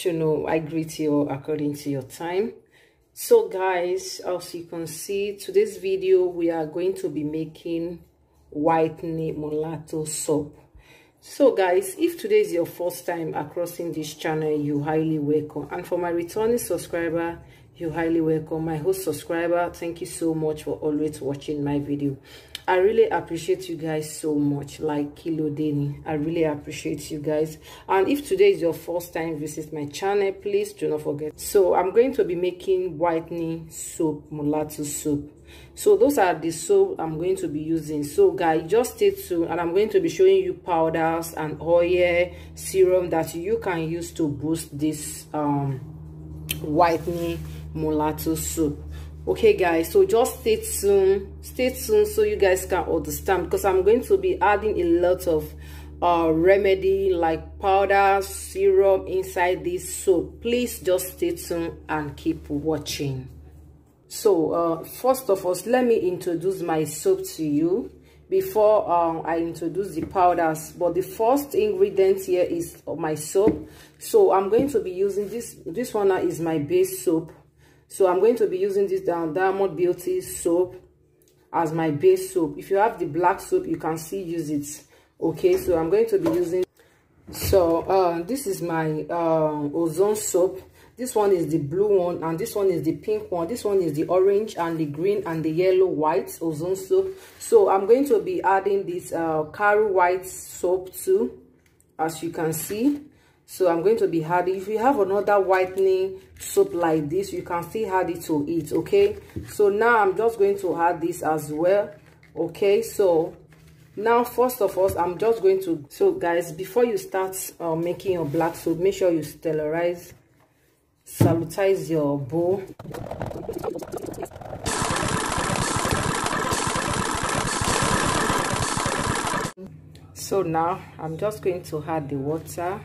I greet you according to your time. So guys, as you can see, today's video we are going to be making whitening Molato soap. So guys, if today is your first time crossing this channel, you highly welcome, and for my returning subscriber, you highly welcome. My host subscriber, thank you so much for always watching my video. I really appreciate you guys so much, like Kilo Deni. I really appreciate you guys. And if today is your first time visit my channel, please do not forget. So I'm going to be making whitening soap, Molato soap. So those are the soap I'm going to be using. So guys, just stay tuned, and I'm going to be showing you powders and oil serum that you can use to boost this whitening Molato soap. Okay guys, so just stay tuned so you guys can understand, because I'm going to be adding a lot of remedy like powder serum inside this soap. Please just stay tuned and keep watching. So first of all, let me introduce my soap to you before I introduce the powders. But the first ingredient here is my soap. So I'm going to be using this one is my base soap. So I'm going to be using this Diamond Beauty soap as my base soap. If you have the black soap, you can still use it. Okay, so I'm going to be using, so this is my ozone soap. This one is the blue one, and this one is the pink one. This one is the orange and the green and the yellow white ozone soap. So I'm going to be adding this Caro white soap too, as you can see. So I'm going to be adding, if you have another whitening soap like this, you can still add it to it. Okay, so now I'm just going to add this as well. Okay, so now first of all, I'm just going to, so guys, before you start making your black soap, make sure you sterilize, sanitize your bowl. So now I'm just going to add the water.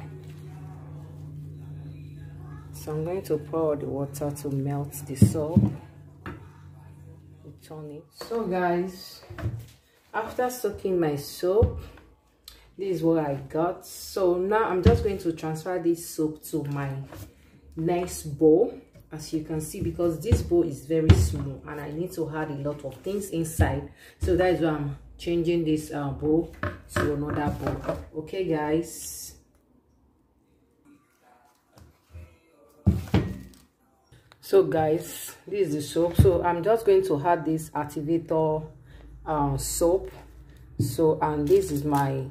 So I'm going to pour the water to melt the soap. Turn it. So guys, after soaking my soap, this is what I got. So now I'm just going to transfer this soap to my next bowl, as you can see, because this bowl is very small and I need to add a lot of things inside. So that is why I'm changing this bowl to another bowl. Okay guys. So guys, this is the soap. So I'm just going to add this activator soap. So, and this is my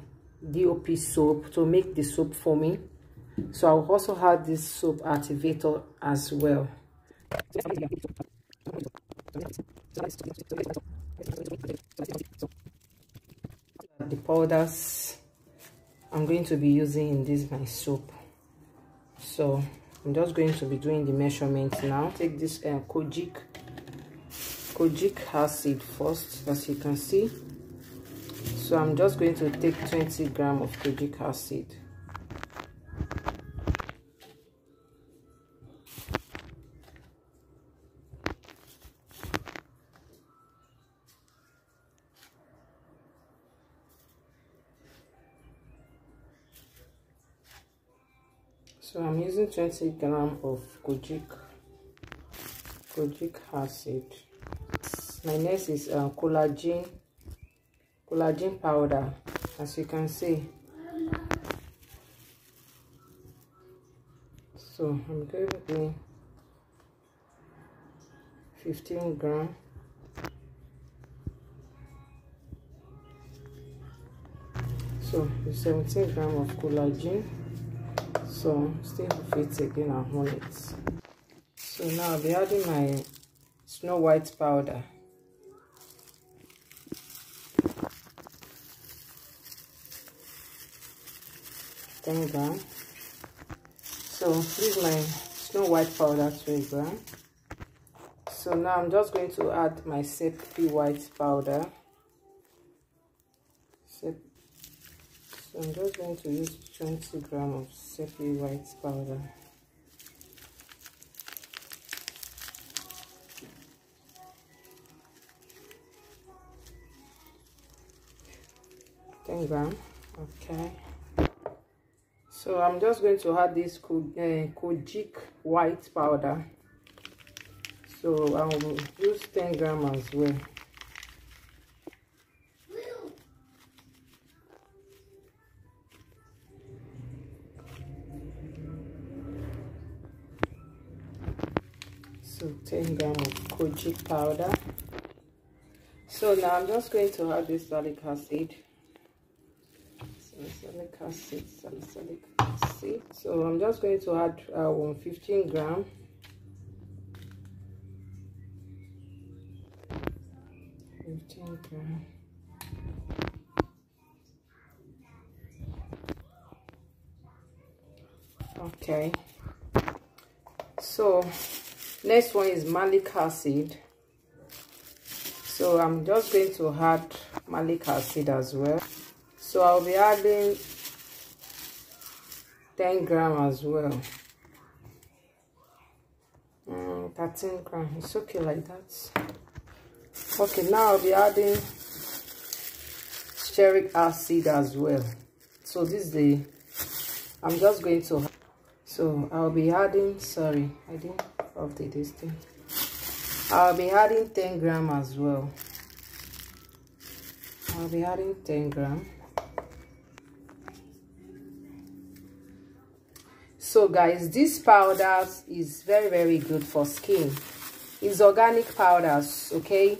DOP soap to make the soap for me. So I'll also add this soap activator as well. The powders I'm going to be using in this my soap. So I'm just going to be doing the measurements now. Take this kojic acid first, as you can see. So I'm just going to take 20 grams of kojic acid. So I'm using 20 grams of kojic acid. My next is collagen powder, as you can see. So I'm going to do 15 grams. So 17 grams of collagen. So still fit again and hold it. So now I'll be adding my Snow White powder. Grams. So this is my Snow White powder, 3 grams. So now I'm just going to add my Sepia white powder. So I'm just going to use 20 grams of Sepia white powder. $10 grams. Okay. So I'm just going to add this kojic white powder. So I will use 10 grams as well. So 10 grams of kojic powder. So now I'm just going to add this salicylic acid. Salicylic acid. So I'm just going to add 15 grams. 15 grams. Okay. So next one is malic acid. So I'm just going to add malic acid as well. So I'll be adding 10 grams as well. 13 grams. It's okay like that. Okay, now I'll be adding stearic acid as well. So this is I'm just going to, so I'll be adding, sorry, I didn't update this thing. I'll be adding 10 grams as well. I'll be adding 10 grams. So guys, this powder is very good for skin. It's organic powders, okay?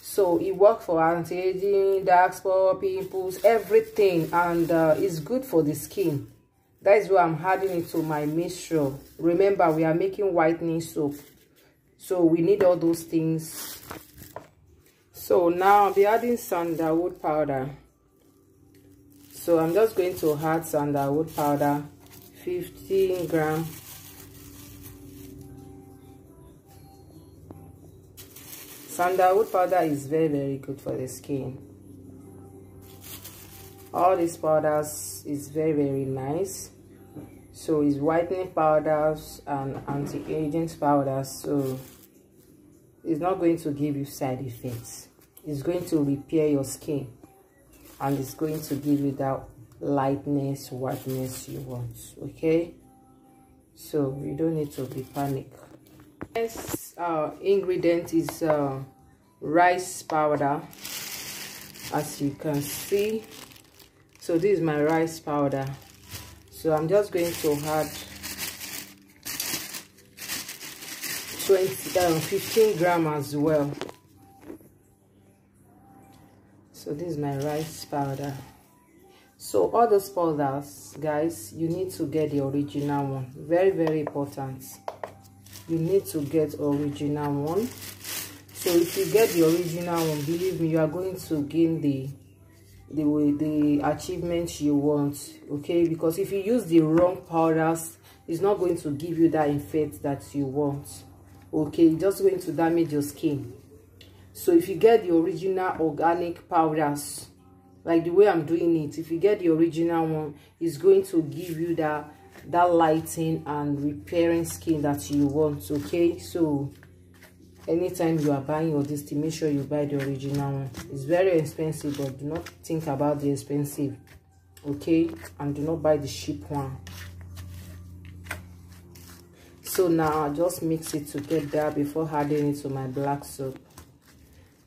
So it works for anti-aging, dark spot, pimples, everything, and it's good for the skin. That is why I'm adding it to my mixture. Remember, we are making whitening soap, so we need all those things. So now I'll be adding sandalwood powder. So I'm just going to add sandalwood powder, 15 grams. Sandalwood powder is very good for the skin. All these powders is very nice. So it's whitening powders and anti-aging powders, so it's not going to give you side effects. It's going to repair your skin, and it's going to give you that lightness, whiteness you want. Okay, so you don't need to be panic. Next ingredient is rice powder, as you can see. So this is my rice powder. So I'm just going to add 15 grams as well. So this is my rice powder. So all those powders, guys, you need to get the original one. Very important. You need to get original one. So if you get the original one, believe me, you are going to gain the achievements you want. Okay, because if you use the wrong powders, it's not going to give you that effect that you want. Okay, it's just going to damage your skin. So if you get the original organic powders, like the way I'm doing it, if you get the original one, it's going to give you that lighting and repairing skin that you want. Okay, so anytime you are buying all this thing, make sure you buy the original one. It's very expensive, but do not think about the expensive, okay? And do not buy the cheap one. So now I just mix it together before adding it to my black soap.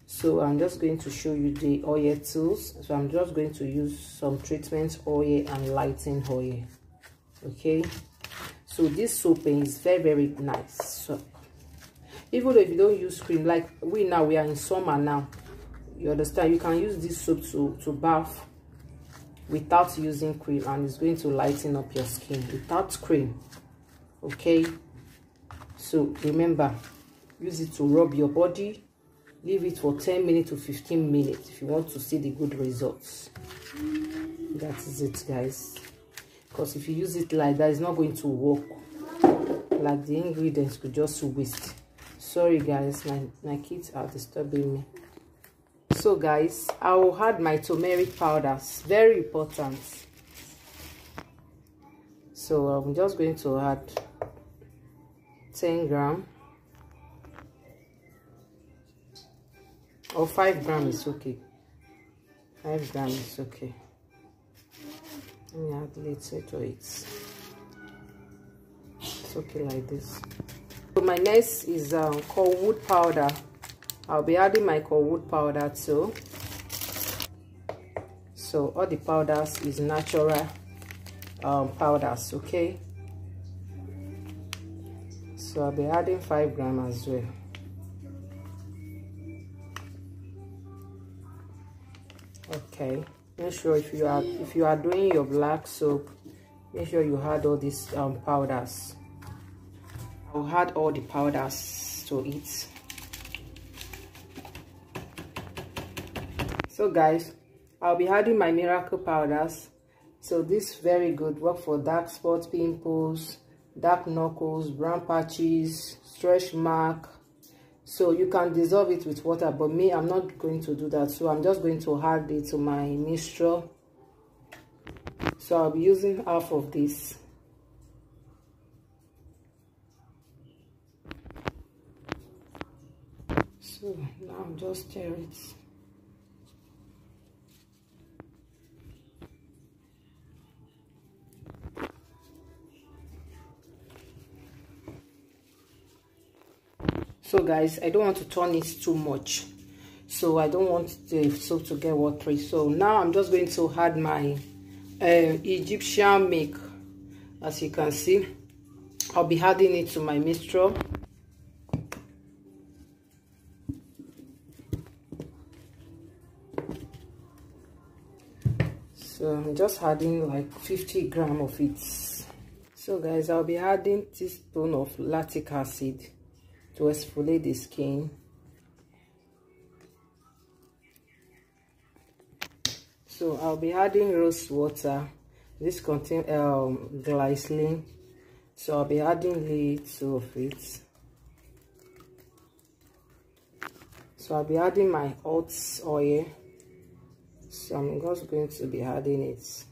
So I'm just going to show you the oil tools. So I'm just going to use some treatment oil and lighting oil. Okay, so this soap is very nice soap. Even though if you don't use cream, like we are in summer now, you understand, you can use this soap to bath without using cream, and it's going to lighten up your skin without cream. Okay, so remember, use it to rub your body. Leave it for 10 minutes to 15 minutes if you want to see the good results. That is it, guys. Because if you use it like that, it's not going to work. Like the ingredients could just waste. Sorry guys, my kids are disturbing me. So guys, I will add my turmeric powders. Very important. So I'm just going to add 10 grams. Or 5 grams is okay. 5 grams is okay. Let me add little to it. It's okay like this. So my next is called wood powder. I'll be adding my wood powder too. So all the powders is natural powders, okay? So I'll be adding 5 grams as well. Okay, make sure if you are doing your black soap, make sure you add all these powders. I'll add all the powders to it. So guys, I'll be adding my miracle powders. So this very good, work for dark spots, pimples, dark knuckles, brown patches, stretch mark. So you can dissolve it with water, but me, I'm not going to do that. So I'm just going to add it to my mixture. So I'll be using half of this. So now I'm just stir it. So guys, I don't want to turn it too much, so I don't want the soap to get watery. So now I'm just going to add my Egyptian milk. As you can see, I'll be adding it to my mixture. So I'm just adding like 50 grams of it. So guys, I'll be adding a teaspoon of lactic acid to exfoliate the skin. So I'll be adding rose water. This contains glycerin, so I'll be adding little of it. So I'll be adding my hot oil. So I'm just going to be adding it.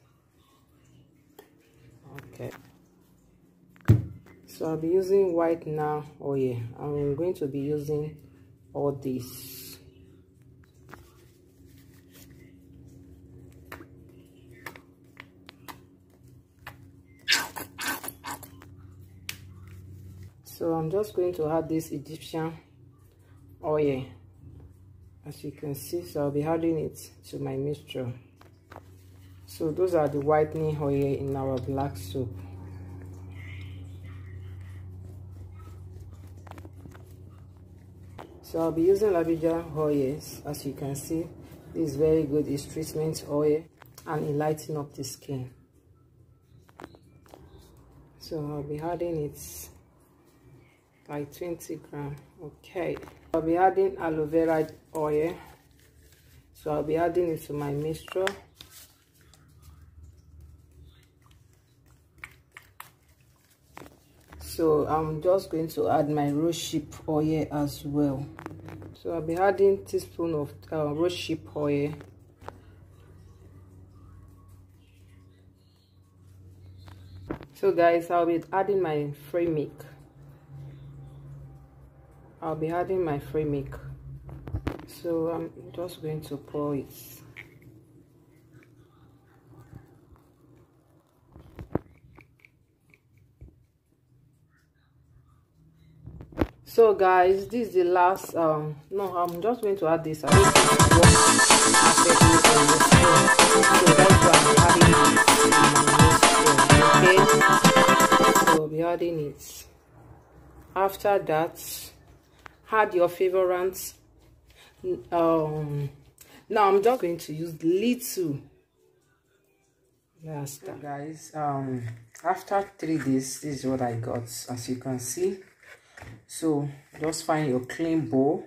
Okay. So I'll be using whitener oil. I'm going to be using all this. So I'm just going to add this Egyptian oil, as you can see. So I'll be adding it to my mixture. So those are the whitening oil in our black soap. So I'll be using lavender oils. As you can see, this is very good. It's treatment oil and it lightens up the skin. So I'll be adding it like 20 grams. Okay, I'll be adding aloe vera oil. So I'll be adding it to my mixture. So I'm just going to add my rosehip oil as well. So I'll be adding a teaspoon of rosehip oil. So guys, I'll be adding my free milk. I'll be adding my free milk. So I'm just going to pour it. So guys, this is the last no, I'm just going to add this. I think so I'll be adding it. After that, add your favorites. Now I'm just going to use little. Yes, guys, after 3 days, this is what I got, as you can see. So just find your clean bowl,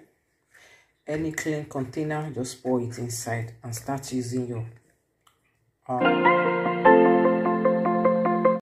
any clean container, just pour it inside and start using your